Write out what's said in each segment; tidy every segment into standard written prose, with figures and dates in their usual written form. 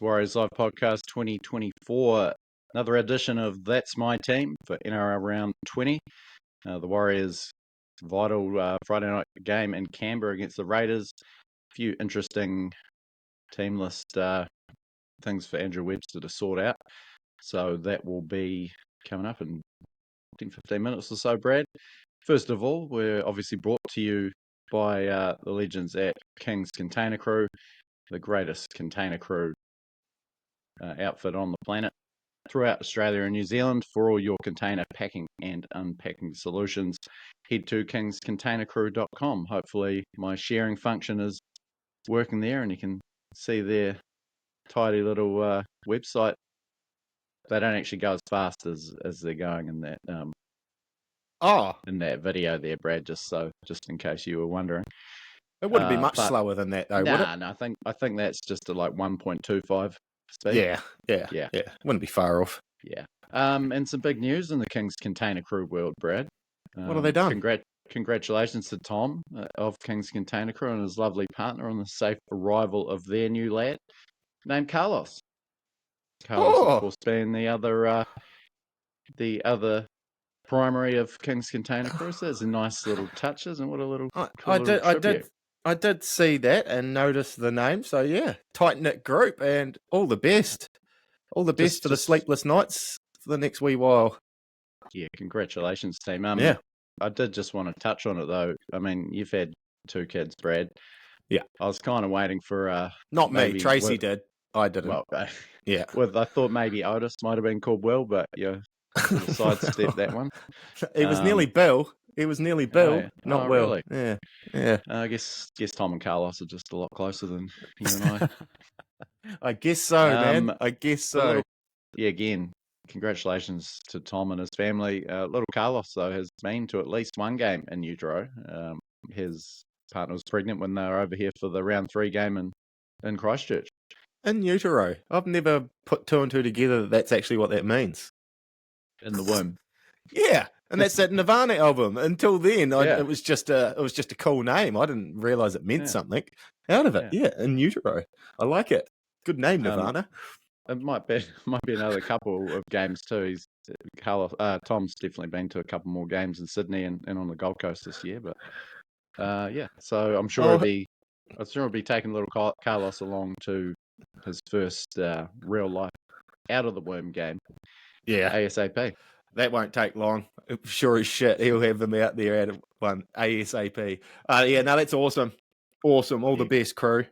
Warriors Live Podcast 2024. Another edition of That's My Team for NRL Round 20. The Warriors' vital Friday night game in Canberra against the Raiders. A few interesting team list things for Andrew Webster to sort out. So that will be coming up in 10-15 minutes or so, Brad. First of all, we're obviously brought to you by the legends at Kingz Container Crew, the greatest container crew outfit on the planet, throughout Australia and New Zealand. For all your container packing and unpacking solutions, head to kingscontainercrew.com. Hopefully my sharing function is working there and you can see their tidy little website. They don't actually go as fast as they're going in that in that video there, Brad, just in case you were wondering. It wouldn't be much slower than that, though, would it? No, I think that's just a, like 1.25 speed. Yeah. Wouldn't be far off. Yeah. And some big news in the Kingz Container Crew world, Brad. What have they done? Congratulations to Tom of Kingz Container Crew and his lovely partner on the safe arrival of their new lad named Carlos. Carlos, of course, being the other primary of Kingz Container Crew. So there's a nice little touches and what a little I did see that and notice the name. So yeah, tight knit group and all the best. All the best for the sleepless nights for the next wee while. Yeah, congratulations, team. Yeah. I did just want to touch on it though. I mean, you've had 2 kids, Brad. Yeah. I was kind of waiting for not me. Tracy did. I didn't. Well, yeah. I thought maybe Otis might have been called Will, but yeah, sidestep that one. It was nearly Bill. It was nearly Bill, not Will. Really? Yeah. I guess Tom and Carlos are just a lot closer than you and I. I guess so, man. I guess so. Again, congratulations to Tom and his family. Little Carlos, though, has been to at least one game in utero. His partner was pregnant when they were over here for the round 3 game in Christchurch. In utero? I've never put 2 and 2 together that's actually what that means. In the womb. Yeah. And that's that Nirvana album. Until then, it was just a cool name. I didn't realize it meant something out of it. Yeah, in utero. I like it. Good name, Nirvana. It might be another couple of games too. Tom's definitely been to a couple more games in Sydney and on the Gold Coast this year. But so I'm sure he'll be taking little Carlos along to his first real life out of the womb game. Yeah, ASAP. That won't take long. Sure as shit, he'll have them out there at one ASAP. That's awesome. Awesome. All the best, crew.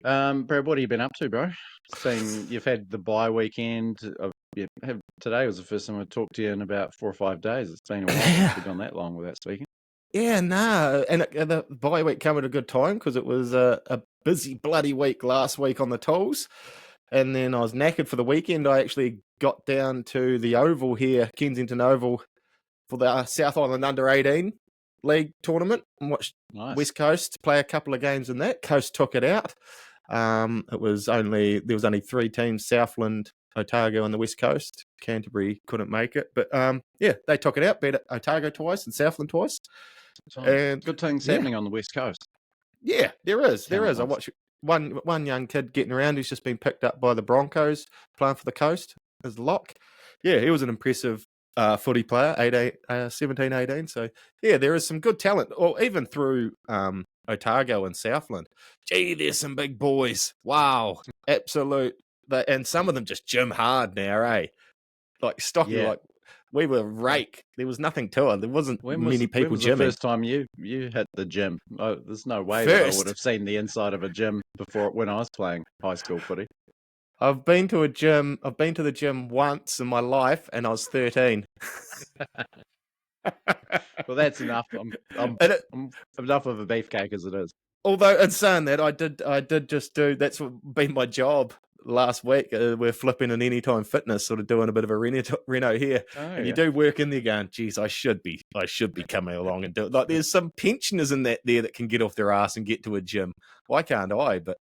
Brad, what have you been up to, bro? Seeing you've had the bye weekend. Today was the first time I talked to you in about 4 or 5 days. It's been a while since we've gone that long without speaking. Yeah, and the bye week came at a good time because it was a busy bloody week last week on the tools. And then I was knackered for the weekend. I actually got down to the Oval here, Kensington Oval, for the South Island Under-18 League tournament and watched West Coast play a couple of games in that. Coast took it out. There was only 3 teams, Southland, Otago and the West Coast. Canterbury couldn't make it. But they took it out, beat Otago twice and Southland twice. And good things happening on the West Coast. Yeah, there is. I watched one young kid getting around who's just been picked up by the Broncos playing for the Coast as lock. Yeah, he was an impressive footy player, 17-18. So, yeah, there is some good talent, or even through Otago and Southland. Gee, there's some big boys. Wow, absolute. And some of them just gym hard now, eh? Like Stocky, like we were rake. There was nothing to it. There wasn't many people gymming. The first time you hit the gym? Oh, there's no way that I would have seen the inside of a gym before when I was playing high school footy. I've been to the gym once in my life, and I was 13. Well, that's enough. I'm enough of a beefcake as it is. Although, in saying that, I did just do. That's been my job last week. We're flipping an Anytime Fitness, sort of doing a bit of a reno here, and you do work in there, going, "Geez, I should be coming along and do it." Like, there's some pensioners in there that can get off their ass and get to a gym. Why can't I? But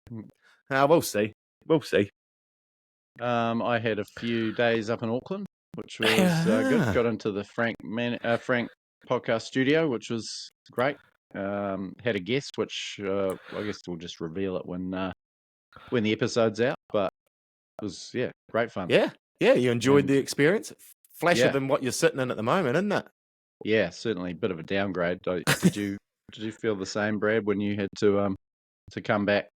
we'll see. We'll see. I had a few days up in Auckland, which was good. Got into the Frank podcast studio, which was great. Had a guest, which I guess we'll just reveal it when when the episode's out, but it was, great fun. Yeah, you enjoyed the experience. Flashier Yeah. than what you're sitting in at the moment, isn't it? Yeah, certainly a bit of a downgrade. Did you feel the same, Brad, when you had to come back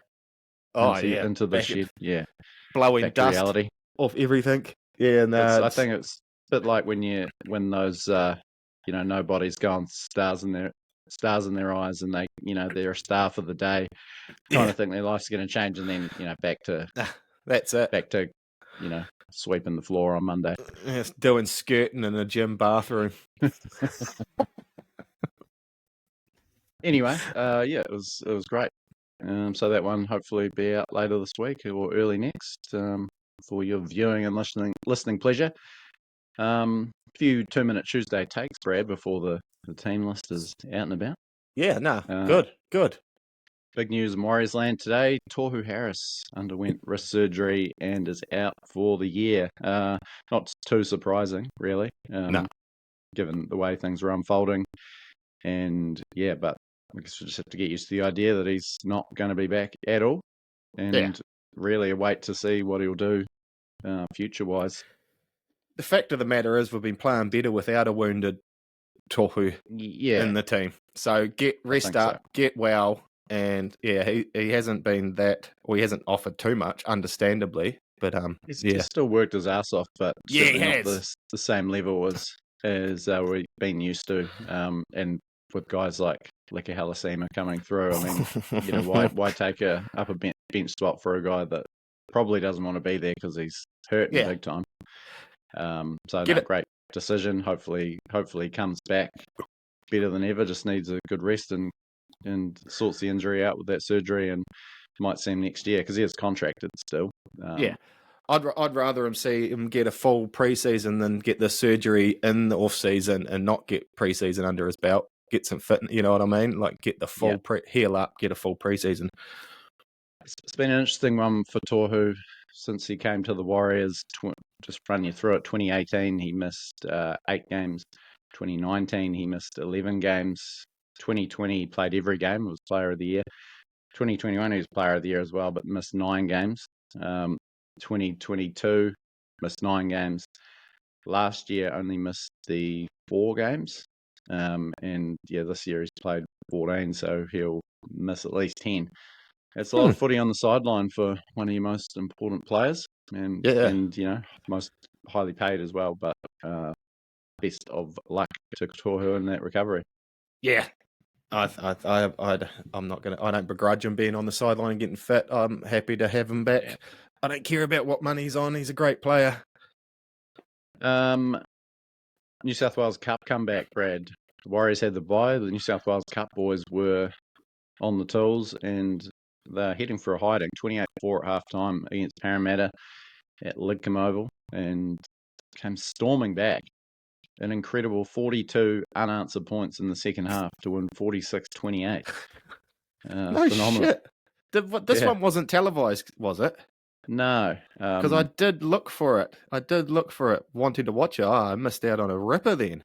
into the shed? Yeah, blowing back to dust reality off everything. Yeah, no, I think it's a bit like when those nobody's gone stars in their eyes, and they they're a star for the day, kind of think their life's going to change, and then back to that's it. back to sweeping the floor on Monday. It's doing skirting in a gym bathroom. Anyway, it was great. So that one hopefully be out later this week or early next for your viewing and listening pleasure. Few 2-minute Tuesday takes, Brad, before the team list is out and about. Yeah, no, good. Big news in Warriors land today. Tohu Harris underwent wrist surgery and is out for the year. Not too surprising, really, No. given the way things were unfolding. And but I guess we just have to get used to the idea that he's not going to be back at all, and really await to see what he'll do future-wise. The fact of the matter is, we've been playing better without a wounded Tohu in the team. So rest up, get well, and he hasn't been that. Well, he hasn't offered too much, understandably, but he's still worked his ass off, but he not has the same level as we've been used to, and with guys like Leka Halasima coming through, I mean, why take a upper bench spot for a guy that probably doesn't want to be there because he's hurting big time. Great decision. Hopefully he comes back better than ever. Just needs a good rest and sorts the injury out with that surgery, and might see him next year because he is contracted still. I'd rather see him get a full preseason than get the surgery in the off season and not get preseason under his belt. Get some fit, you know what I mean? Like get the full heal up, get a full preseason. It's been an interesting one for Tohu since he came to the Warriors. Just run you through it. 2018, he missed 8 games. 2019, he missed 11 games. 2020, he played every game. Was Player of the Year. 2021, he was Player of the Year as well, but missed 9 games. 2022, missed 9 games. Last year, only missed the 4 games. And this year he's played 14, so he'll miss at least 10. It's a lot of footy on the sideline for one of your most important players, and most highly paid as well. But best of luck to Tohu in that recovery. Yeah, I'm not gonna. I don't begrudge him being on the sideline and getting fit. I'm happy to have him back. Yeah. I don't care about what money he's on. He's a great player. New South Wales Cup comeback, Brad. The Warriors had the bye. The New South Wales Cup boys were on the tools, and they're heading for a hiding. 28-4 at half-time against Parramatta at Lidcombe Oval, and came storming back. An incredible 42 unanswered points in the second half to win 46-28. No phenomenal. Shit. This one wasn't televised, was it? No. Because I did look for it. Wanting to watch it. I missed out on a ripper then.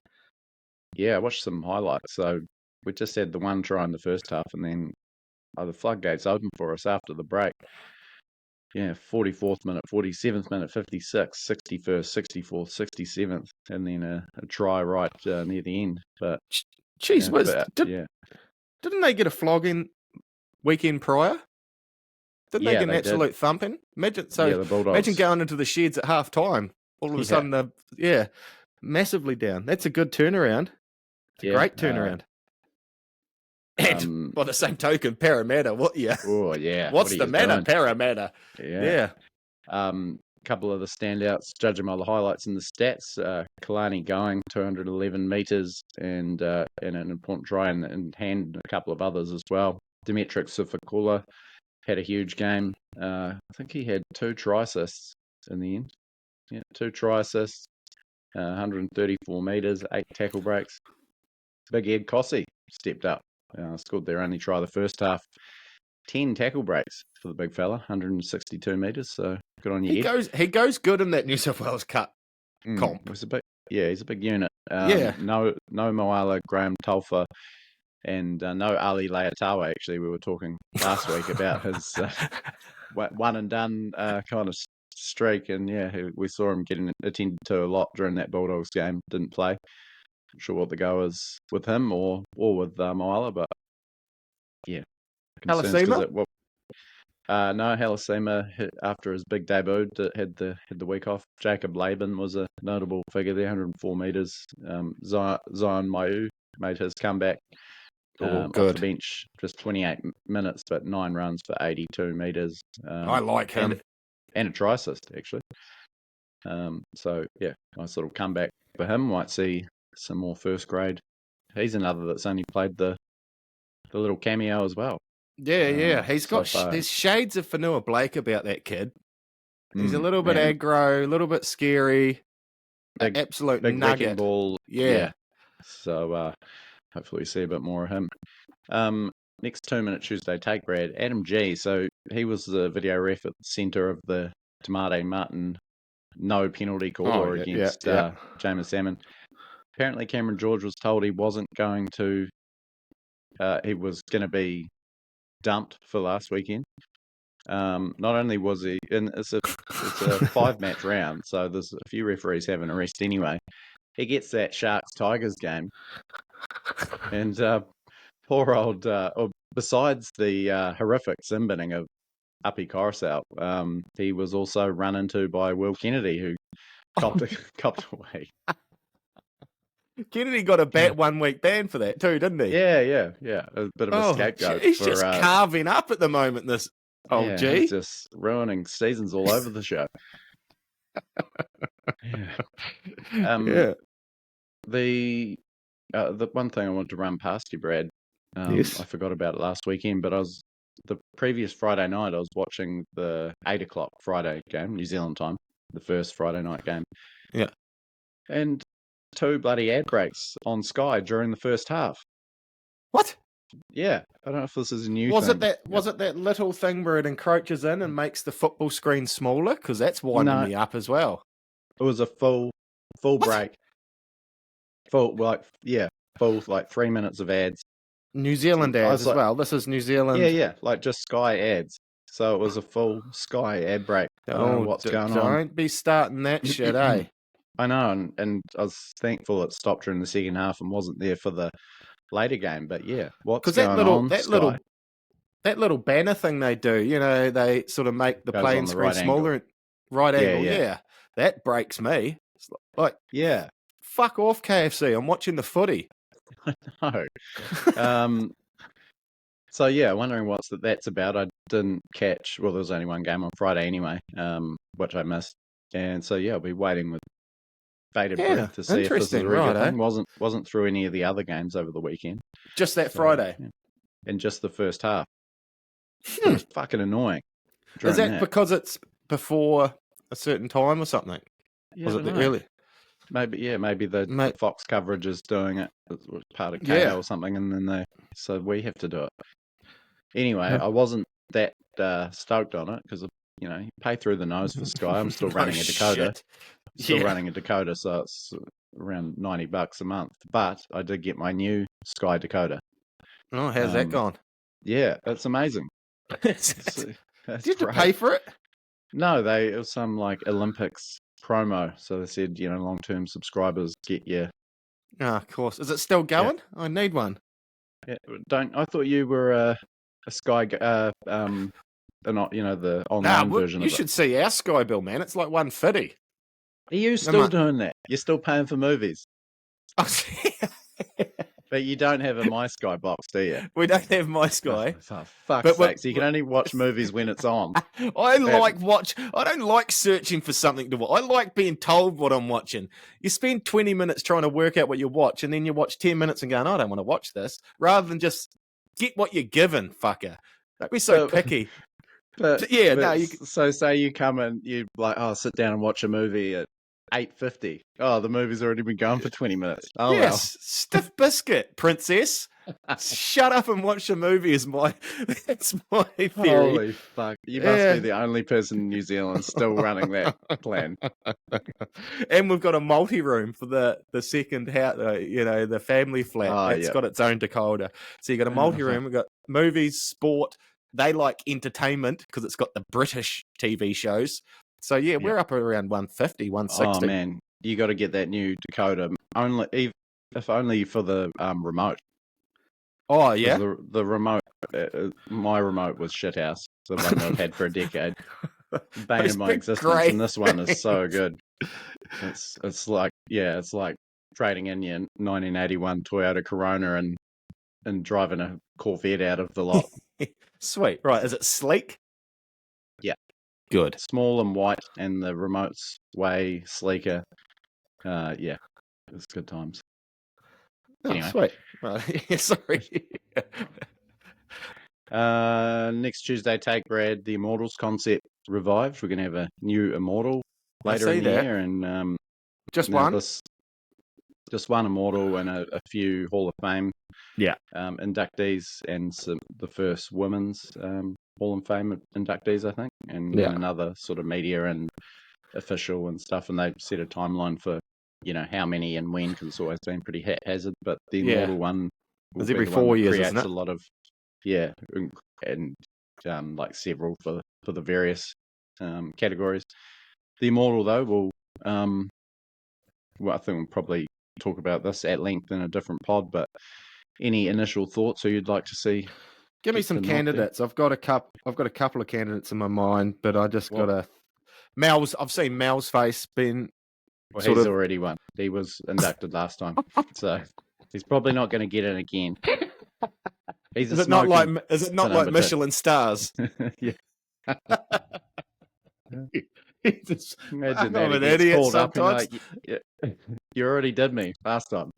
Yeah, I watched some highlights. So we just had the one try in the first half, and then the floodgates opened for us after the break. Yeah, 44th minute, 47th minute, 56th, 61st, 64th, 67th, and then a try right near the end. But didn't they get a flogging weekend prior? Didn't they get an absolute thumping? Imagine going into the sheds at half time. All of a sudden, massively down. That's a good turnaround. It's a great turnaround. And by the same token, Parramatta, Oh, yeah. What's the matter, doing? Parramatta? Yeah. Couple of the standouts, judging by the highlights and the stats. Kalani going 211 metres and an important try and hand a couple of others as well. Dimitri Sifakula had a huge game. I think he had 2 try assists in the end. Yeah, 2 try assists, 134 metres, 8 tackle breaks. Big Ed Cossey stepped up. Scored their only try the first half. 10 tackle breaks for the big fella, 162 metres. So good on you, Ed. He goes good in that New South Wales Cup comp. He's a big unit. No Moala, Graham Tulfa, And no Ali Leatawa, actually. We were talking last week about his one and done kind of streak. And we saw him getting attended to a lot during that Bulldogs game. Didn't play. Not sure what the go is with him or with Moala, but yeah. Concerns because no, Halasima after his big debut had the week off. Jacob Laban was a notable figure there, 104 metres. Zion Mayu made his comeback off the bench, just 28 minutes, but 9 runs for 82 metres. I like him. And a try assist, actually. So, yeah, nice little comeback for him. Might see some more first grade. He's another that's only played the little cameo as well. Yeah. He's got there's shades of Whanua Blake about that kid. He's a little bit aggro, a little bit scary. Big, absolute big nugget. Ball. Yeah. So hopefully we see a bit more of him. Next 2 Minute Tuesday take, Brad. Adam G. So he was the video ref at the centre of the Tamate Martin no penalty call against James Salmon. Apparently Cameron George was told he wasn't going to. He was going to be dumped for last weekend. Not only was he, and it's a 5-match round, so there's a few referees having a rest anyway. He gets that Sharks Tigers game, and poor old. Besides the horrific sin binning of Uppy Coruscant, he was also run into by Will Kennedy, who copped away. Kennedy got a 1 week ban for that too, didn't he? Yeah. A bit of a scapegoat. He's just carving up at the moment, this old G. He's just ruining seasons all over the show. The one thing I wanted to run past you, Brad, yes. I forgot about it last weekend, but the previous Friday night, I was watching the 8 o'clock Friday game, New Zealand time, the first Friday night game. Yeah. And 2 bloody ad breaks on Sky during the first half. What? Yeah, I don't know if this is a new thing. Was it that little thing where it encroaches in and makes the football screen smaller? Because that's winding me up as well. It was a full break. Full 3 minutes of ads. New Zealand ads as well. This is New Zealand. Yeah, like just Sky ads. So it was a full Sky ad break. I don't know what's going on. Don't be starting that shit, eh? I know, and I was thankful it stopped during the second half and wasn't there for the later game. But yeah, what's going on? That little banner thing they do, they sort of make the playing screen smaller. Angle. Right angle, yeah. That breaks me. It's like, yeah, fuck off, KFC. I'm watching the footy. I know. So yeah, wondering what that's about. I didn't catch. Well, there was only one game on Friday anyway, which I missed. And so yeah, I'll be waiting with bated breath to see if this is a really good thing. Wasn't through any of the other games over the weekend. Just that Friday. Yeah. And just the first half. It was fucking annoying. Is that because it's before a certain time or something? Yeah, was it really? Maybe the Fox coverage is doing it. It was part of KO or something, and then so we have to do it. Anyway, I wasn't that stoked on it because you pay through the nose for Sky. I'm still running a decoder. Running a decoder, so it's around $90 a month. But I did get my new Sky decoder. Oh, how's that gone? Yeah, that's amazing. Did you have to pay for it? No, it was some like Olympics promo. So they said, long-term subscribers get you. Oh, of course. Is it still going? Yeah. I need one. Yeah, I thought you were a Sky, not the online version. You should see our Sky bill, man. It's like $150. Are you still doing that? You're still paying for movies? But you don't have a My Sky box, do you? We don't have My Sky. For fuck's sake. So you can only watch movies when it's on. I don't like searching for something to watch. I like being told what I'm watching. You spend 20 minutes trying to work out what you watch, and then you watch 10 minutes and going, I don't want to watch this, rather than just get what you're given, fucker. Don't be so picky. So say you come and you sit down and watch a movie at 8:50. Oh, the movie's already been going for 20 minutes. Oh, yes, stiff biscuit, princess. Shut up and watch the movie that's my theory. Holy fuck. You must be the only person in New Zealand still running that plan. And we've got a multi-room for the second house, the family flat. Oh, It's yeah. got its own decoder. So you got a multi-room, we've got movies, sport. They like entertainment because it's got the British TV shows. So yeah, we're up around 150, 160. Oh man, you got to get that new decoder. If only for the remote. Oh yeah, the remote. My remote was shithouse. The one I've had for a decade. Bane of my existence, and this one is so good. It's like trading in your 1981 Toyota Corona and driving a Corvette out of the lot. Sweet. Right, is it sleek? Yeah. Good. Small and white, and the remote's way sleeker. Yeah, it's good times. Oh, anyway. Sweet. Right. Sorry. Next Tuesday, take Brad, the Immortals concept revived. We're going to have a new Immortal later in the year, and just one. Just one Immortal and a few Hall of Fame inductees, and the first women's Hall of Fame inductees, I think, and then another sort of media and official and stuff. And they set a timeline for how many and when, because it's always been pretty haphazard. But the Immortal one is every 4 years, creates isn't it? a lot of and like several for the various categories. The Immortal though will I think we'll probably talk about this at length in a different pod, but any initial thoughts who you'd like to see? Give me some candidates. I've got a couple of candidates in my mind, but I just got to Mel's. I've seen Mel's face been. Well, he's already won. He was inducted last time, so he's probably not going to get in again. Is it not like Michelin stars? Yeah. Imagine I'm an idiot sometimes. You already did me last time.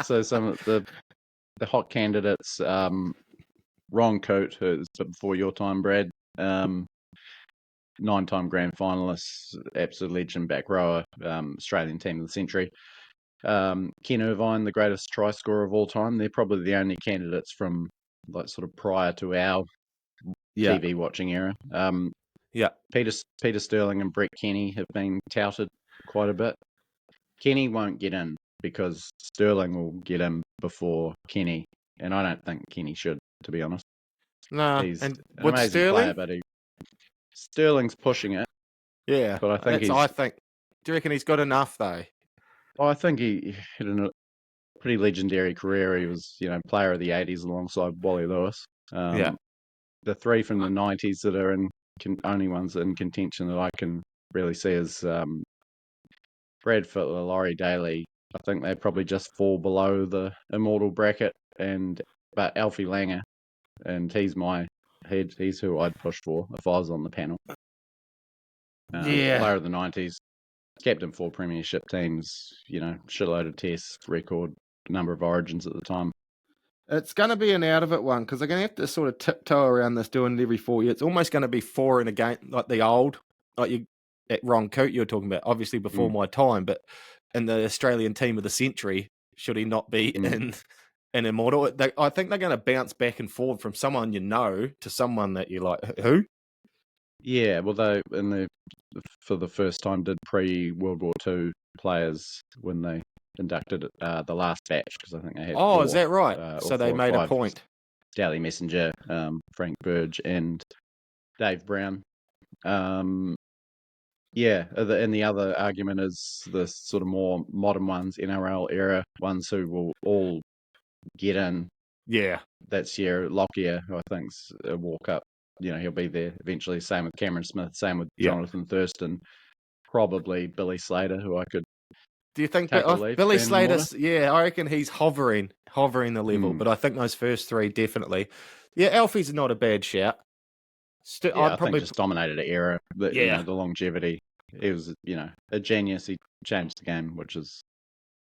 So some of the hot candidates, Ron Coate, who's before your time, Brad, 9-time grand finalist, absolute legend, back rower, Australian team of the century. Ken Irvine, the greatest try scorer of all time. They're probably the only candidates from like sort of prior to our TV watching era. Peter Sterling and Brett Kenny have been touted quite a bit. Kenny won't get in because Sterling will get in before Kenny, and I don't think Kenny should, to be honest. No, he's and an amazing Sterling? player, but Sterling's pushing it. Yeah, but I think do you reckon he's got enough though? I think he had a pretty legendary career. He was, player of the 80s alongside Wally Lewis. The three from the 90s that are only ones in contention that I can really see is Brad Fittler, Laurie Daly. I think they probably just fall below the Immortal bracket, but Alfie Langer, and he's who I'd push for if I was on the panel. Player of the 90s, captain 4 premiership teams, shitload of tests, record number of origins at the time. It's going to be an out of it one because they're going to have to sort of tiptoe around this, doing it every 4 years. It's almost going to be 4 in a game, like the old, at Ron Coate you were talking about, obviously before my time, but in the Australian team of the century, should he not be in an Immortal? I think they're going to bounce back and forward from someone to someone that you like. Who? Yeah, well, they for the first time did pre-World War II players when they inducted the last batch, because I think they had 4, is that right? So they made a point. Daly Messenger, Frank Burge, and Dave Brown. And the other argument is the sort of more modern ones, NRL era ones who will all get in. Yeah. That's Lockyer, who I think's a walk up. He'll be there eventually. Same with Cameron Smith, same with Jonathan Thurston, probably Billy Slater, who I could. Do you think Billy Slater's? Yeah, I reckon he's hovering the level, but I think those first 3 definitely. Yeah, Alfie's not a bad shout. I think just dominated an era. The longevity. He was, a genius. He changed the game, which is,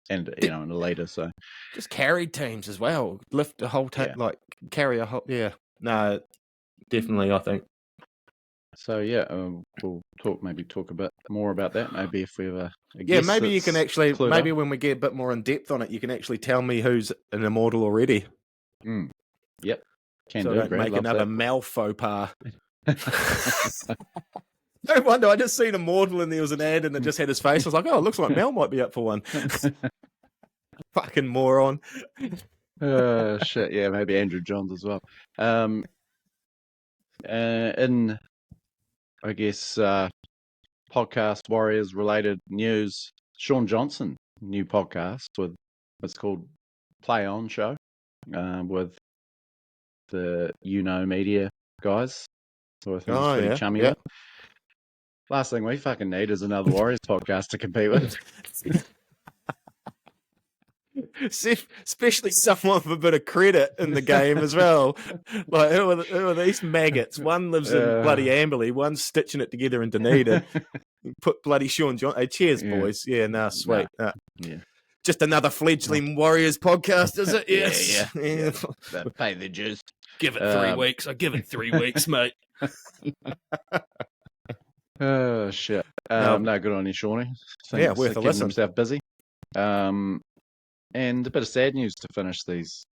and an leader. So just carried teams as well, lift the whole team, carry a whole. Yeah, no, definitely, I think. So we'll talk a bit more about that. Maybe if we have a Yeah, guest maybe you can that's actually, clued maybe up. when we get a bit more in depth on it, you can actually tell me who's an immortal already. Yep. Can So I do, don't Brad. make Love another that. Mal faux pas. No wonder, I just seen Immortal and there was an ad and it just had his face. I was like, oh, it looks like Mel might be up for one. Fucking moron. Shit, yeah, maybe Andrew Johns as well. In, I guess, podcast Warriors related news, Sean Johnson, new podcast with what's called Play On Show, with the Media guys, who I think he's pretty chummy with. Last thing we fucking need is another Warriors podcast to compete with. Especially someone with a bit of credit in the game as well. Like, who are these maggots? One lives in bloody Amberley, one's stitching it together in Dunedin. Put bloody Sean John. Hey, cheers, boys. Yeah, sweet. Yeah. Just another fledgling Warriors podcast, is it? Yes. Yeah. Pay the dues. Give it 3 weeks. I give it 3 weeks, mate. Oh, shit. No, good on you, Shawnee. Yeah, worth a listen. Himself busy. And a bit of sad news to finish these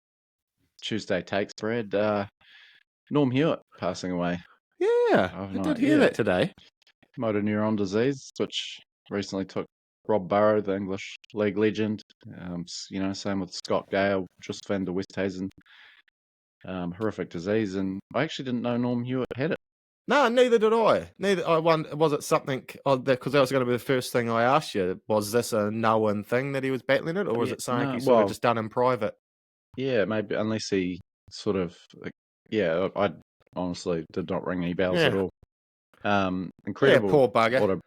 Tuesday takes, Brad. Norm Hewitt passing away. Yeah, I did hear that today. Motor neuron disease, which recently took Rob Burrow, the English league legend. Same with Scott Gale, just van der Westhuizen. Horrific disease, and I actually didn't know Norm Hewitt had it. No, neither did I. I wonder, was it something? Because that was going to be the first thing I asked you. Was this a known thing that he was battling it, or was it something he sort of just done in private? Yeah, maybe, unless he sort of. I honestly did not ring any bells at all. Incredible. Yeah, poor bugger.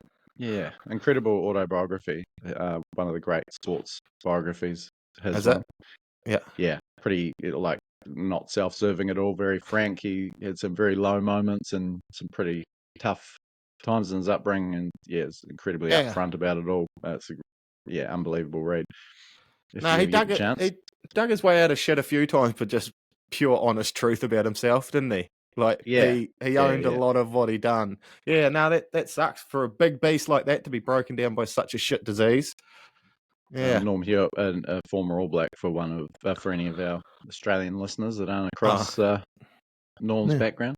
Incredible autobiography. One of the great sports biographies. Is it? Yeah. Yeah, pretty not self-serving at all. Very frank. He had some very low moments and some pretty tough times in his upbringing, and it's incredibly upfront about it all. It's unbelievable read. He dug his way out of shit a few times, but just pure honest truth about himself, didn't he? Like, he owned a lot of what he done. Yeah, no, that sucks for a big beast like that to be broken down by such a shit disease. Yeah, Norm Hewitt, a former All Black, for any of our Australian listeners that aren't across Norm's background.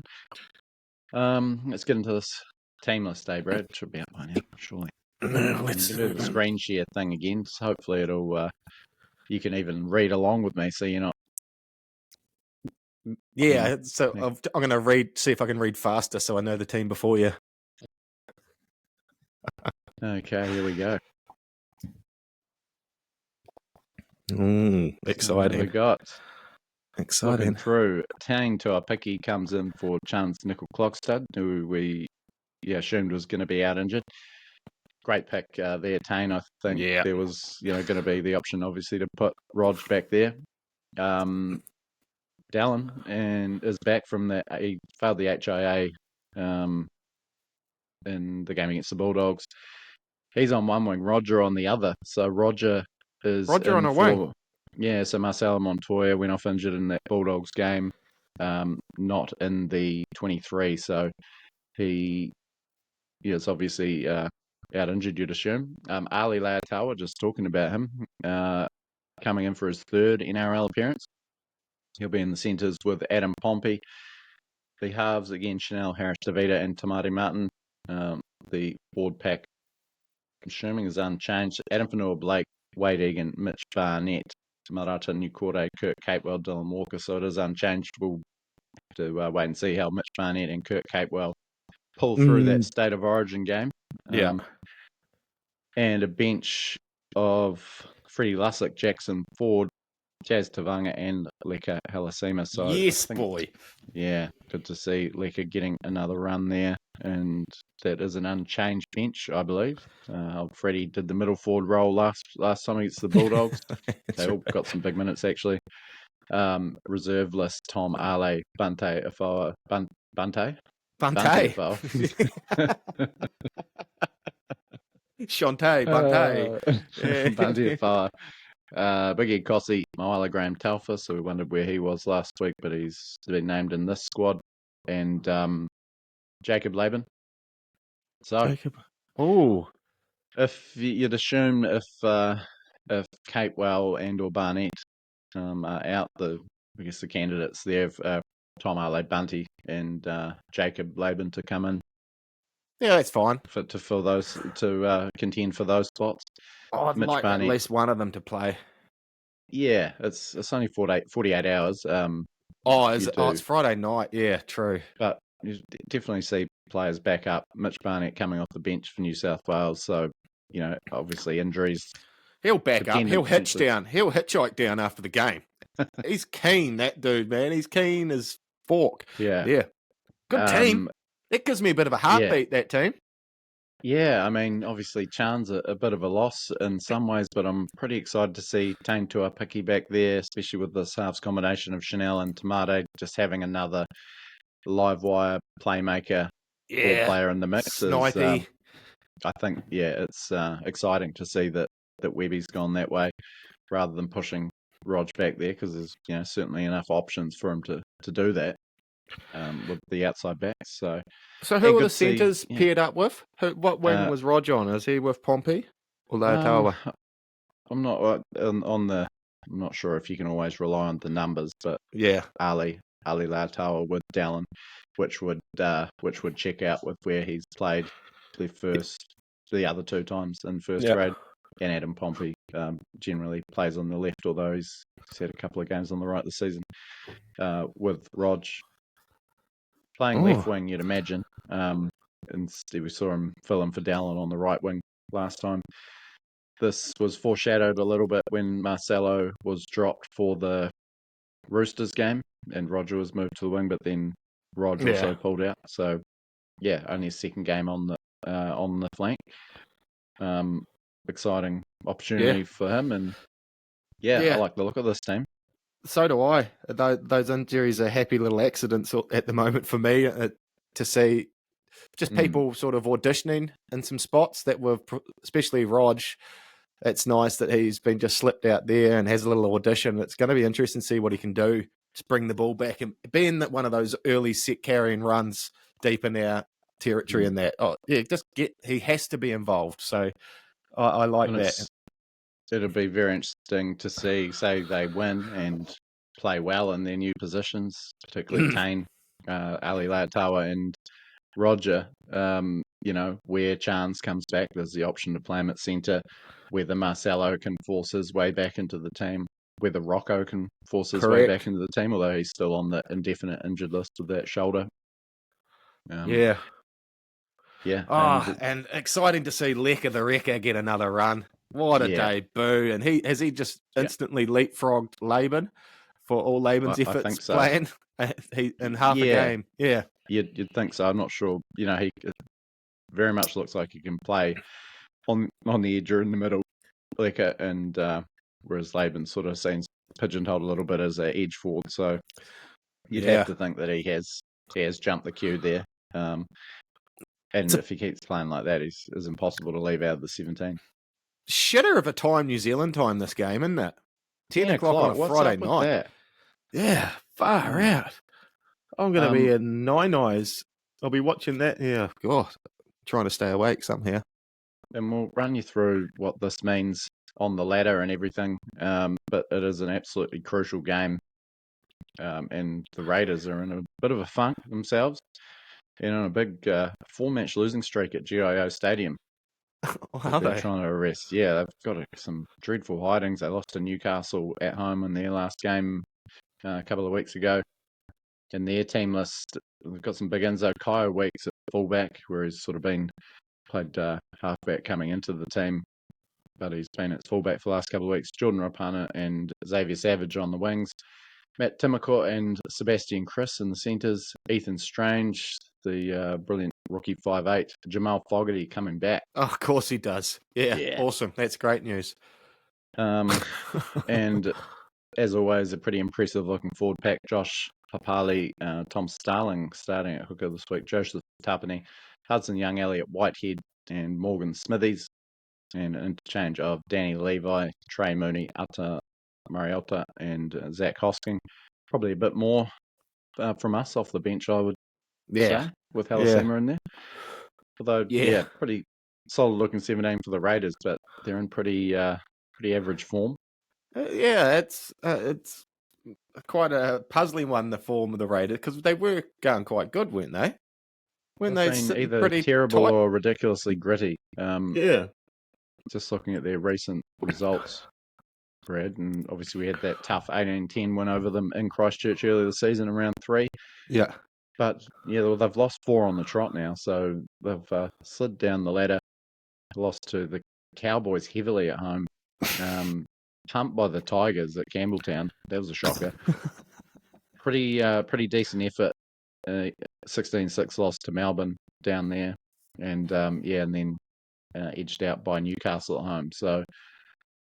Let's get into this team list, Brad. It should be up by now, surely. Let's do the screen share thing again. So hopefully it'll. You can even read along with me, so you're not. Yeah, so I'm going to see if I can read faster, so I know the team before you. Okay, here we go. Exciting. We got exciting. Looking through, Tang Tuapiki comes in for Chance Nickel Clockstud, who we assumed was going to be out injured. Great pick there, Tane. I think there was going to be the option, obviously, to put Rog back there. Dallin is back from that. He failed the HIA in the game against the Bulldogs. He's on one wing, Roger on the other. So Roger on a wing. Yeah, so Marcelo Montoya went off injured in that Bulldogs game, not in the 23. So he is obviously out injured, you'd assume. Ali Leatawa, just talking about him, coming in for his third NRL appearance. He'll be in the centres with Adam Pompey. The halves, again, Chanel Harris-Davida and Tamari Martin. The board pack, assuming, is unchanged. Adam Fanua-Blake, Wade Egan, Mitch Barnett, Marata Nukore, Kurt Capewell, Dylan Walker. So it is unchanged. We'll have to wait and see how Mitch Barnett and Kurt Capewell pull through that State of Origin game. And a bench of Freddie Lussick, Jackson Ford, Jazz Tavanga, and Leka Halasima. So yes, boy. Yeah, good to see Leka getting another run there. And that is an unchanged bench, I believe. Freddie did the middle forward role last time against the Bulldogs. They all got some big minutes, actually. Reserve list, Tom Ale, Bunte Afoa. Bunte Afoa. Shantae, Bunte. Bunte Afoa. Biggie Kossi, Moala Graham Talfa, so we wondered where he was last week, but he's been named in this squad. And Jacob Laban. So Oh, If you'd assume if Capewell and or Barnett are out, I guess the candidates there have Tom Bunty and Jacob Laban to come in yeah, that's fine. to fill those to contend for those spots. Oh, I'd Mitch like at Barnett, least one of them to play. yeah, it's only 48 hours. Oh, You it's do, Friday night. Yeah, true. but you definitely see players back up. Mitch Barnett coming off the bench for New South Wales, so obviously injuries He'll back up. dependent He'll hitch potentially. down. He'll hitchhike down after the game. He's keen, that dude, man. He's keen as fork. Yeah. Yeah. Good team. It gives me a bit of a Yeah. heartbeat, that team. Yeah, I mean, obviously Chan's a bit of a loss in some ways, but I'm pretty excited to see Tane Tuapiki back there, especially with this halves combination of Chanel and Tamate, just having another live wire playmaker ball Yeah. player in the mix is, Snipey. I think, yeah, it's exciting to see that Webby's gone that way rather than pushing Rog back there because there's certainly enough options for him to do that with the outside backs. So Who are good the to see. centres paired up with? What wing was Rog on? Is he with Pompey or Lautawa? I'm not on the. I'm not sure if you can always rely on the numbers, but Yeah. Ali Lautawa with Dallin, which would check out with where he's played the other two times in first grade, and Adam Pompey generally plays on the left, although he's had a couple of games on the right this season. With Rog playing left wing, you'd imagine, and we saw him fill in for Dallin on the right wing last time. This was foreshadowed a little bit when Marcelo was dropped for the Roosters game and Roger was moved to the wing, but then Rog also pulled out. So, yeah, only a second game on the flank. Exciting opportunity for him, and I like the look of this team. So do I. Those injuries are happy little accidents at the moment for me to see just people sort of auditioning in some spots that were, especially Rog. It's nice that he's been just slipped out there and has a little audition. It's going to be interesting to see what he can do to bring the ball back and being that one of those early set carrying runs deep in our territory and that. Oh, yeah, he has to be involved. So I like that. It'll be very interesting to see, say they win and play well in their new positions, particularly Tane, Ali Lautawa and Roger. Where Chance comes back, there's the option to play him at centre. Whether Marcelo can force his way back into the team, whether Rocco can force his way back into the team, although he's still on the indefinite injured list with that shoulder. Yeah. Oh, and exciting to see Lecker the Wrecker get another run. What a debut. And has he just instantly leapfrogged Laban for all Laban's efforts playing in half a game? Yeah. You'd think so. I'm not sure. He very much looks like he can play on the edge or in the middle, and whereas Laban sort of seems pigeonholed a little bit as an edge forward. So you'd have to think that he has jumped the queue there. And if he keeps playing like that, it's impossible to leave out of the 17. Shitter of a time, New Zealand time, this game, isn't it? 10 o'clock on a Friday night. That? Yeah, far out. I'm going to be in Nine Eyes. I'll be watching that. Yeah, God, trying to stay awake somehow. And we'll run you through what this means on the ladder and everything. But it is an absolutely crucial game. And the Raiders are in a bit of a funk themselves. And on a big 4-match losing streak at GIO Stadium. They're trying to arrest. Yeah, they've got some dreadful hidings. They lost to Newcastle at home in their last game a couple of weeks ago. In their team list, they've got some big ins. Kyle Weeks at fullback, where he's sort of been played halfback coming into the team, but he's been at fullback for the last couple of weeks. Jordan Rapana and Xavier Savage on the wings. Matt Timoko and Sebastian Chris in the centres. Ethan Strange, the brilliant rookie 5'8". Jamal Fogarty coming back. Oh, of course he does. Yeah, awesome. That's great news. And as always, a pretty impressive looking forward pack. Josh Papali, Tom Starling starting at hooker this week. Joseph Tapani, Hudson Young, Elliot Whitehead, and Morgan Smithies. And an interchange of Danny Levi, Trey Mooney, Ata Mariota, and Zach Hosking. Probably a bit more from us off the bench, I would say, with Halasima in there. Although, pretty solid looking 17 for the Raiders, but they're in pretty average form. Yeah, it's quite a puzzling one, the form of the Raiders, because they were going quite good, weren't they? When They've they been sitting either pretty terrible tight. or ridiculously gritty. Yeah. Just looking at their recent results, Brad, and obviously we had that tough 18-10 win over them in Christchurch earlier this season in round 3. Yeah. But yeah, they've lost 4 on the trot now, so they've slid down the ladder. Lost to the Cowboys heavily at home. Pumped by the Tigers at Campbelltown. That was a shocker. Pretty decent effort. 16-6 loss to Melbourne down there, and and then edged out by Newcastle at home. So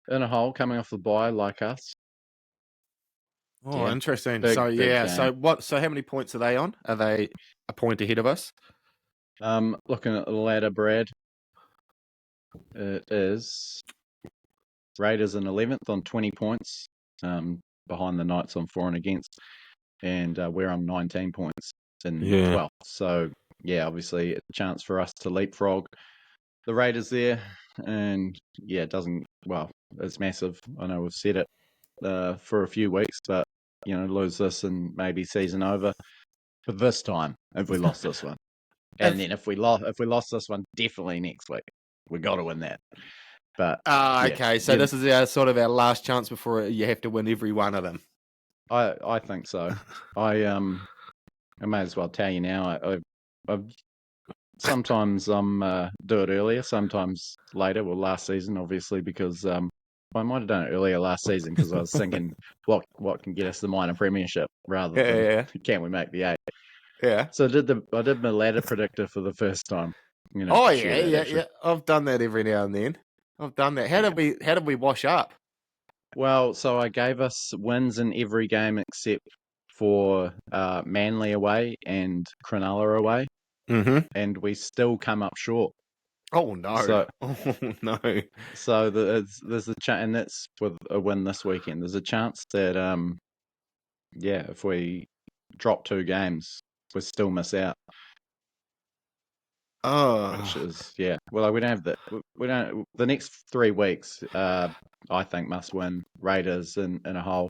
in a hole, coming off the bye like us. Oh, Yeah, interesting. big So game. So how many points are they on? Are they a point ahead of us? Looking at the ladder, Brad, it is Raiders in 11th on 20 points, behind the Knights on 4 and against, and we're on 19 points in 12th. So yeah, obviously a chance for us to leapfrog the Raiders there, and yeah, it's massive. I know we've said it for a few weeks, but lose this and maybe season over. But this time, if we lost this one, and then if we lost this one, definitely next week, we got to win that. But okay. So this is our last chance before you have to win every one of them. I think so. I may as well tell you now. I sometimes do it earlier, sometimes later. Well, last season, obviously, because I might have done it earlier last season because I was thinking what can get us the minor premiership rather than can we make the 8? Yeah. So I did my ladder predictor for the first time. Yeah. I've done that every now and then. I've done that. How did we wash up? Well, so I gave us wins in every game except for Manly away and Cronulla away, and we still come up short. Oh no! So there's a chance, and that's with a win this weekend. There's a chance that if we drop 2 games, we still miss out. Oh, which is Well, we don't have that. We don't. The next 3 weeks, I think must win. Raiders in a hole,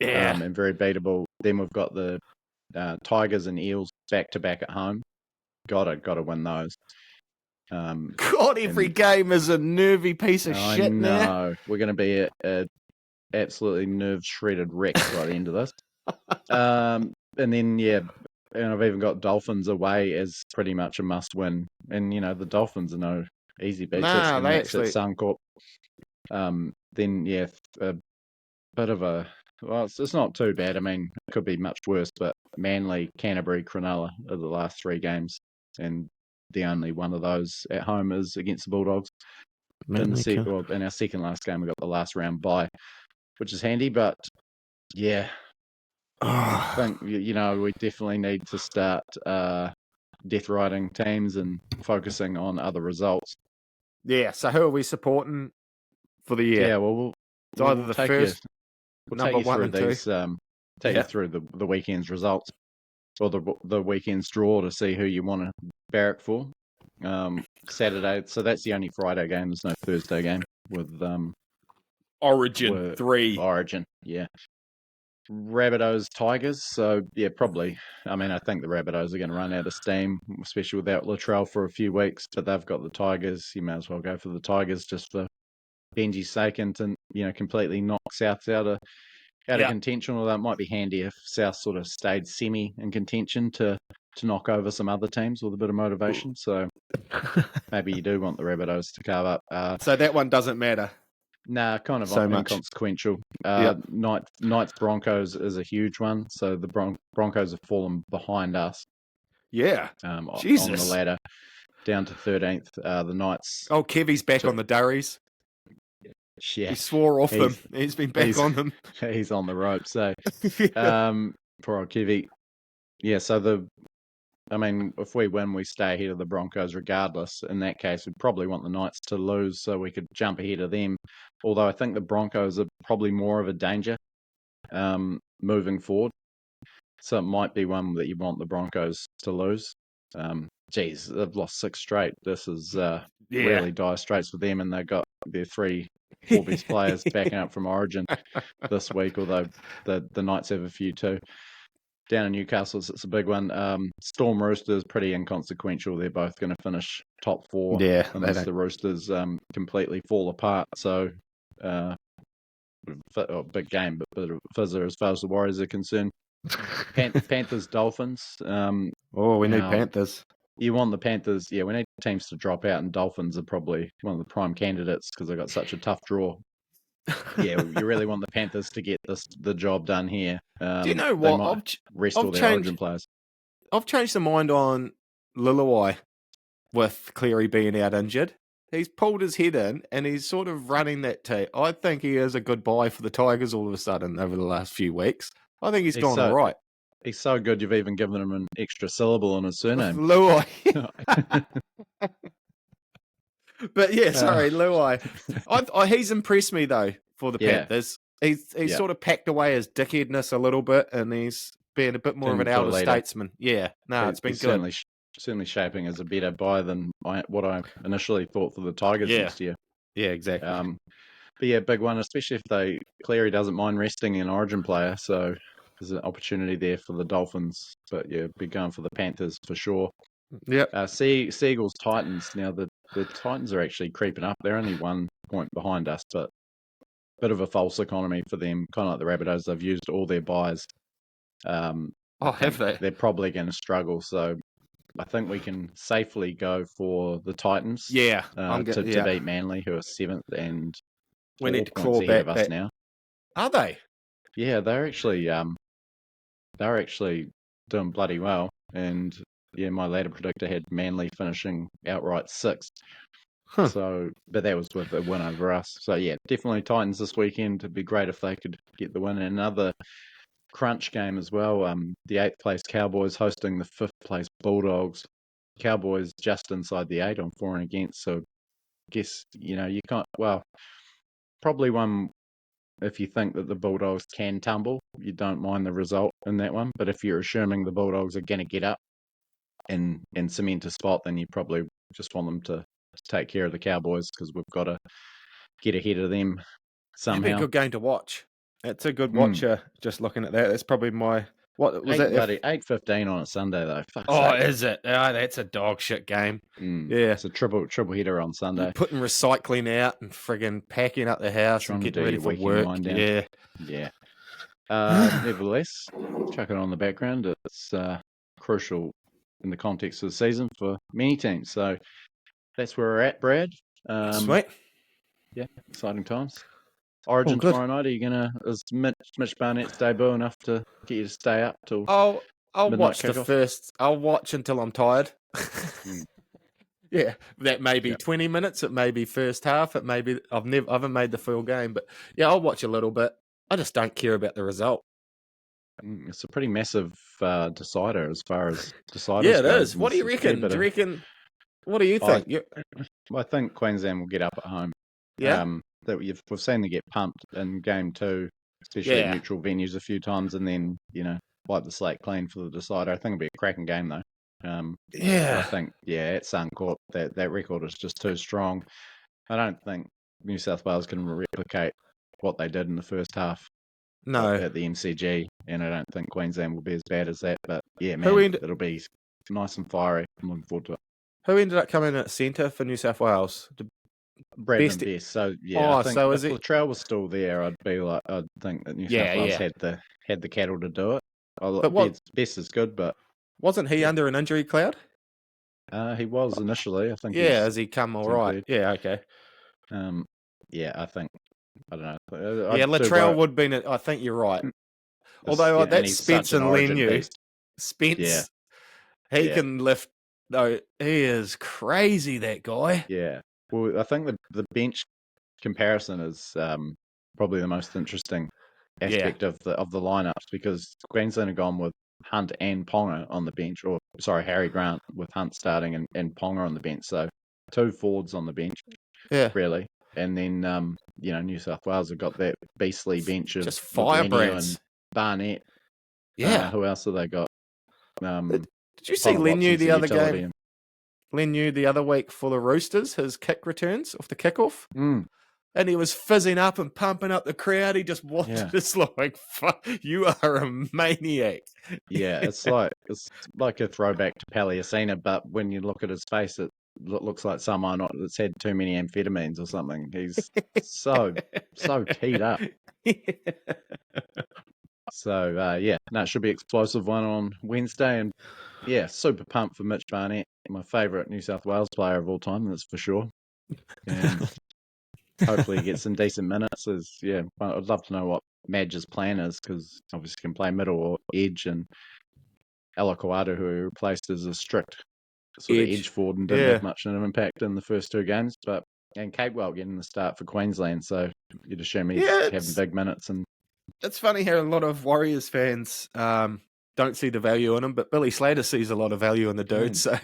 and very beatable. Then we've got the Tigers and Eels back to back at home. Gotta win those. God, every game is a nervy piece of shit now. I know. We're going to be a absolutely nerve-shredded wreck by the end of this. And then, and I've even got Dolphins away as pretty much a must-win. And, the Dolphins are no easy beats. That's at Suncorp. Then, a bit of a... Well, it's not too bad. I mean, it could be much worse, but Manly, Canterbury, Cronulla are the last 3 games. And the only one of those at home is against the Bulldogs. In our second last game, we got the last round bye, which is handy. But I think we definitely need to start death riding teams and focusing on other results. Yeah. So who are we supporting for the year? Yeah. Well, it's either the first, number 1 and 2. Take you through the weekend's results or the weekend's draw to see who you want to barrack for. Saturday, so that's the only Friday game. There's no Thursday game with Origin 3. Origin, Rabbitohs Tigers. So probably. I mean, I think the Rabbitohs are going to run out of steam, especially without Latrell for a few weeks. But they've got the Tigers. You may as well go for the Tigers just for Benji's sake and to completely knock South out of contention. Although it might be handy if South sort of stayed semi in contention to knock over some other teams with a bit of motivation. So maybe you do want the Rabbitohs to carve up. So that one doesn't matter. Nah, kind of so inconsequential. Knights Broncos is a huge one. So the Broncos have fallen behind us. Yeah. On the ladder, down to 13th. The Knights. Oh, Kevy's back on the durries. Yeah. He swore off them. He's been back on them. He's on the rope. So, poor old Kevy. Yeah. So if we win, we stay ahead of the Broncos regardless. In that case, we'd probably want the Knights to lose so we could jump ahead of them. Although I think the Broncos are probably more of a danger moving forward. So it might be one that you want the Broncos to lose. Geez, they've lost 6 straight. This is really dire straits for them, and they've got their 4 best players backing up from Origin this week, although the Knights have a few too. Down in Newcastle, it's a big one. Storm Roosters, pretty inconsequential. They're both going to finish top 4 unless the Roosters completely fall apart. So, big game, but a bit of fizzer as far as the Warriors are concerned. Panthers, Dolphins. We need Panthers. You want the Panthers. Yeah, we need teams to drop out, and Dolphins are probably one of the prime candidates because they've got such a tough draw. Yeah, you really want the Panthers to get the job done here. Do you know what? Rest all their Origin players. I've changed the mind on Lilawai with Cleary being out injured. He's pulled his head in and he's sort of running that team. I think he is a good buy for the Tigers all of a sudden over the last few weeks. I think he's gone all right. He's so good you've even given him an extra syllable in his surname. Luai. But yeah, sorry, Luai. He's impressed me though for the Panthers. He's sort of packed away his dickheadness a little bit, and he's being a bit more of an elder statesman. Yeah, it's been good. Certainly shaping as a better buy than what I initially thought for the Tigers next year. Yeah, exactly. But yeah, big one, especially if Cleary doesn't mind resting an Origin player, so there's an opportunity there for the Dolphins. But yeah, be going for the Panthers for sure. Yep. Seagulls, Titans. Now the Titans are actually creeping up. They're only 1 point behind us, but a bit of a false economy for them. Kind of like the Rabbitohs, they've used all their buys. Have they? They're probably going to struggle. So I think we can safely go for the Titans. Yeah, to beat Manly, who are 7th, and we need to claw back us now. Are they? Yeah, they're actually doing bloody well. And yeah, my later predictor had Manly finishing outright 6th. So, but that was with a win over us. So yeah, definitely Titans this weekend. It'd be great if they could get the win. And another crunch game as well. The 8th place Cowboys hosting the 5th place Bulldogs. Cowboys just inside the 8 on for and against. So, I guess you can't. Well, probably one. If you think that the Bulldogs can tumble, you don't mind the result in that one. But if you're assuming the Bulldogs are going to get up and cement a spot, then you probably just want them to take care of the Cowboys because we've got to get ahead of them somehow. That'd be a good game to watch. It's a good watcher. Just looking at that, that's probably my. What was that? 8:15 on a Sunday though. Is it? Oh, that's a dog shit game. Yeah, it's a triple header on Sunday. You're putting recycling out and friggin' packing up the house and getting ready for work. Yeah. Nevertheless, chuck it on the background. It's crucial in the context of the season for many teams. So that's where we're at, Brad. Sweet. Yeah, exciting times. Origin tomorrow night. Are you is Mitch Barnett's debut enough to get you to stay up till? I'll watch the first. I'll watch until I'm tired. Yeah, that may be 20 minutes. It may be first half. It may be I haven't made the full game, but yeah, I'll watch a little bit. I just don't care about the result. It's a pretty massive decider as far as deciders. Yeah, it is. What do you reckon? What do you think? I think Queensland will get up at home. Yeah. We've seen them get pumped in game 2, especially at neutral venues a few times, and then wipe the slate clean for the decider. I think it'll be a cracking game though. I think at Suncorp that record is just too strong. I don't think New South Wales can replicate what they did in the first half. No, at the MCG, and I don't think Queensland will be as bad as that. But yeah, man, it'll be nice and fiery. I'm looking forward to it. Who ended up coming at centre for New South Wales? Bradman Best. So yeah, I think if Latrell was still there, I'd think that New South Wales had the cattle to do it. But Best is good, but wasn't he under an injury cloud? He was initially. I think. Yeah, has he come all right? Yeah, okay. I think. I don't know. Latrell would have been. I think you're right. Although that's Spence and Lenu. Spence, he can lift. No, he is crazy. That guy. Yeah. Well, I think the bench comparison is probably the most interesting aspect of the lineups because Queensland have gone with Hunt and Ponga on the bench, Harry Grant with Hunt starting and Ponga on the bench. So 2 forwards on the bench. Yeah. Really. And then, New South Wales have got that beastly bench of just firebrands. Barnett. Yeah. Who else have they got? Did you see Connor Lenu Watson's the a other utility. game? Lenu the other week for the Roosters, his kick returns off the kickoff. And he was fizzing up and pumping up the crowd. He just wanted us like, fuck, you are a maniac. Yeah, it's like a throwback to Paliacina, but when you look at his face, it looks like someone that's had too many amphetamines or something. He's so keyed up. So it should be explosive one on Wednesday, and super pumped for Mitch Barnett, my favourite New South Wales player of all time, that's for sure. And hopefully he gets some decent minutes. I'd love to know what Madge's plan is, because obviously he can play middle or edge, and Alakoadu, who he replaced, as a strict sort of edge forward and didn't have much of an impact in the first two games. And Capewell getting the start for Queensland, so you'd assume he's having big minutes. And it's funny how a lot of Warriors fans don't see the value in him, but Billy Slater sees a lot of value in the dude. So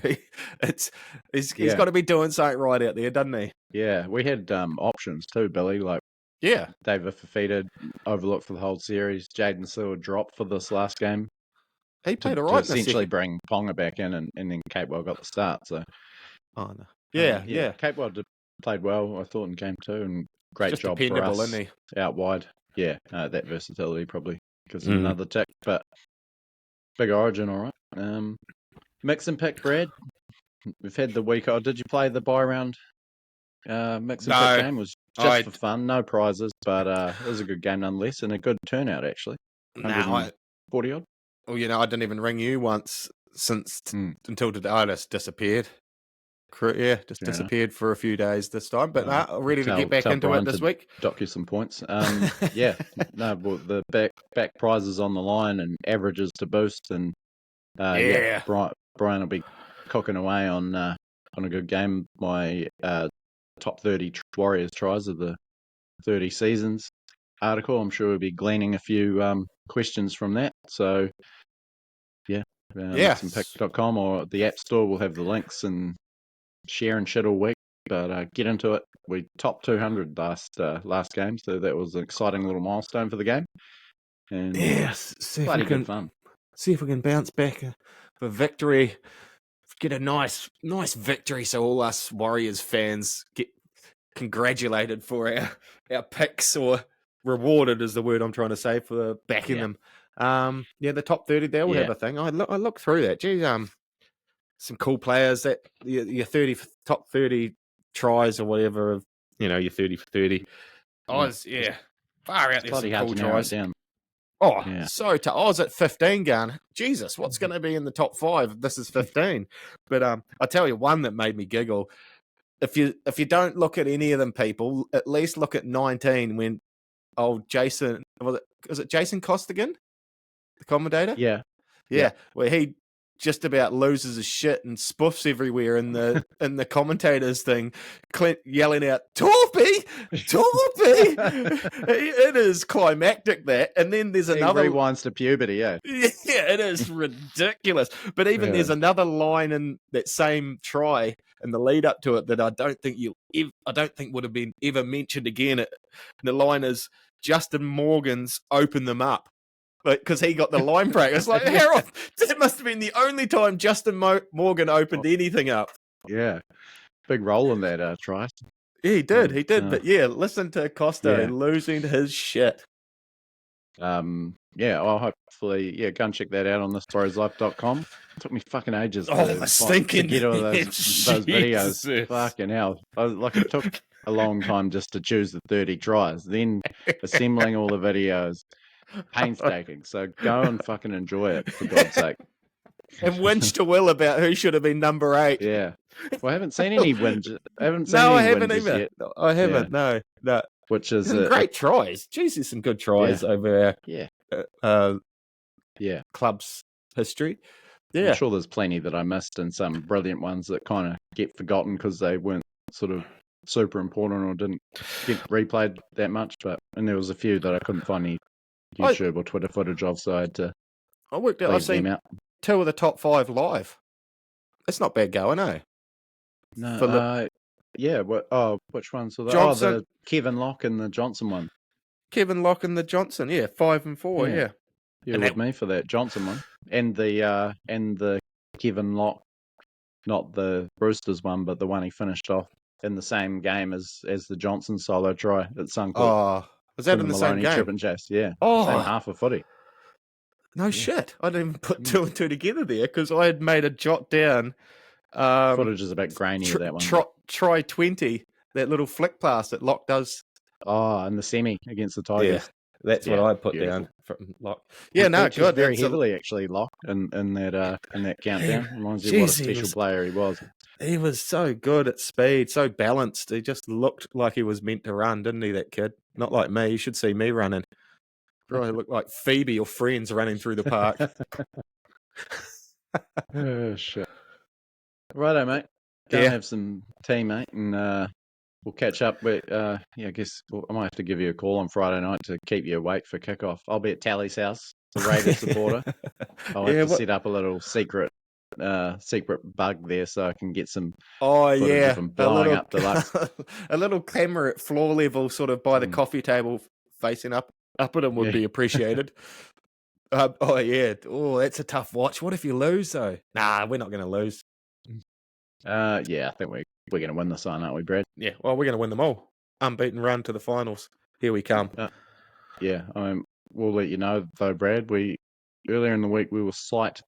he's got to be doing something right out there, doesn't he? Yeah, we had options too, Billy. Like David Fafita overlooked for the whole series. Jaden Seward dropped for this last game. He played all right. To essentially bring Ponga back in, and then Capewell got the start. So, Capewell played well, I thought, in game 2, and great just job for us, isn't he? Out wide. Yeah, that versatility probably gives him another tick. But big Origin, all right. Mix and pick, Brad. We've had the week. Oh, did you play the buy round? Mix and pick game was just for fun, no prizes, but it was a good game nonetheless, and a good turnout actually. 140 odd. Well, I didn't even ring you once until today. I just disappeared. Disappeared for a few days this time, but ready to get back into it this week. Dock you some points. The back prizes on the line and averages to boost, and Brian will be cooking away on a good game. My top 30 Warriors tries of the 30 seasons article. I'm sure we'll be gleaning a few questions from that. So mixandpick.com or the App Store will have the links, and share and shit all week. But get into it. We topped 200 last game, so that was an exciting little milestone for the game. And see if we can fun. See if we can bounce back for victory. Get a nice victory, so all us Warriors fans get congratulated for our picks, or rewarded is the word I'm trying to say, for backing them. The top 30 there will have a thing. I look through that. Geez, some cool players that your top 30 tries or whatever. Your 30 for 30. Far out. There's some cool tries. So I was at 15 going, Jesus, what's going to be in the top 5? This is 15. But I tell you one that made me giggle. If you don't look at any of them, people, at least look at 19 when Jason, was it Jason Costigan, the commentator? Yeah. Where he just about loses his shit and spoofs everywhere in the commentators thing, Clint yelling out, Torpy! It is climactic, that. And then there's another... He rewinds to puberty, Yeah, it is ridiculous. But even there's another line in that same try and the lead up to it that I don't think would have been ever mentioned again. The line is, Justin Morgan's open them up. Because he got the line break. It's like, Harold, that must have been the only time Justin Morgan opened anything up. Yeah. Big role in that try. Yeah, he did. But listen to Costa losing his shit. I'll hopefully, go and check that out on thisbro'slife.com. It took me fucking ages to get all those videos. Fucking hell. It took a long time just to choose the 30 tries. Then assembling all the videos. Painstaking, so go and fucking enjoy it, for God's sake. And whinge to Will about who should have been number 8. Yeah, well, I haven't seen any whinges. I haven't either. Yet. I haven't. No. Which is great tries. Jesus, some good tries over our club's history. Yeah, I'm sure there's plenty that I missed, and some brilliant ones that kind of get forgotten because they weren't sort of super important or didn't get replayed that much. And there was a few that I couldn't find any YouTube or Twitter footage of, so I had to. I've seen 2 of the top 5 live. That's not bad going, eh? No. Which ones were they? Johnson. The Kevin Locke and the Johnson one. Kevin Locke and the Johnson, 5 and 4, You're with me for that Johnson one, and the Kevin Lock, not the Roosters one, but the one he finished off in the same game as the Johnson solo try at Suncorp. Oh, was that From in the Maloney, same game? Trip and Chase, yeah. Oh, same half of footy. No shit. I didn't even put two and two together there because I had made a jot down. Footage is a bit grainy of that one. Try 20, that little flick pass that Locke does. Oh, in the semi against the Tigers. Yeah, that's what I put beautiful. down from Locke. Yeah, no, good. Very heavily actually locked in that countdown. Reminds you what a special player he was. He was so good at speed, so balanced. He just looked like he was meant to run, didn't he, that kid? Not like me. You should see me running. Probably look like Phoebe or Friends running through the park. Oh, shit. Righto, mate. Go and have some tea, mate, and we'll catch up. But I guess I might have to give you a call on Friday night to keep you awake for kickoff. I'll be at Tally's house, the Raiders supporter. I'll have to set up a little secret bug there so I can get some footage of him blowing up the Lux. A little camera at floor level, sort of by the coffee table, facing up at him would be appreciated. That's a tough watch. What if you lose though? Nah, we're not going to lose. I think we're going to win this one, aren't we, Brad? Yeah, well, we're going to win them all. Unbeaten run to the finals. Here we come. We'll let you know though, Brad. Earlier in the week we were slight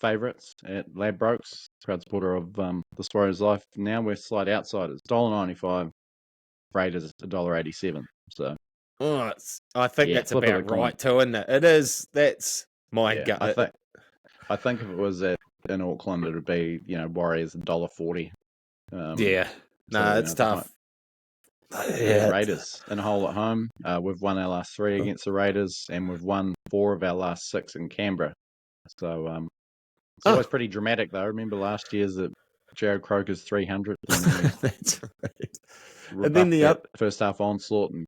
favourites at Ladbrokes, proud supporter of the Swarrows Life. Now we're slight outsiders. $1.95, Raiders $1.87. So I think that's about right too, isn't it? It is. That's my gut. I think if it was in Auckland, it would be Warriors $1.40. It's tough. Raiders in a hole at home. We've won our last 3 against the Raiders, and we've won 4 of our last 6 in Canberra. So it's always pretty dramatic, though. Remember last year's that Jared Croker's 300. That's right. And then the first half onslaught and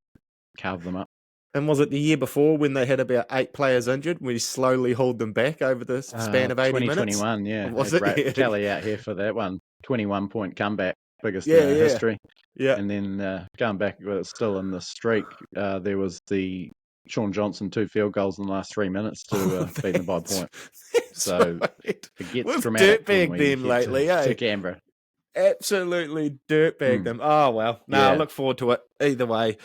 carved them up. And was it the year before when they had about 8 players injured? We slowly hauled them back over the span of 80 minutes? 2021, yeah. Was it? Tally out here for that one. 21-point comeback, biggest in our history. Yeah. And then going back, still in the streak, there was the Sean Johnson 2 field goals in the last 3 minutes to beat them by a point. So it gets dramatic. We've dirtbagged them lately, to Canberra. Absolutely dirtbagged them. Oh, well. I look forward to it. Either way,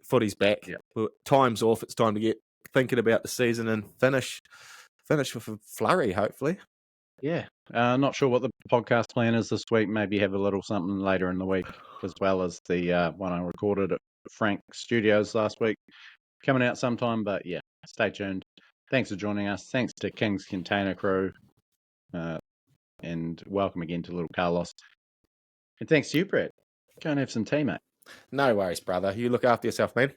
footy's back. Yeah. Time's off. It's time to get thinking about the season and finish with a flurry, hopefully. Yeah. Not sure what the podcast plan is this week. Maybe have a little something later in the week, as well as the one I recorded at Frank Studios last week. Coming out sometime, but stay tuned. Thanks for joining us. Thanks to King's Container Crew. And welcome again to little Carlos. And thanks to you, Brett. Go and have some tea, mate. No worries, brother. You look after yourself, man.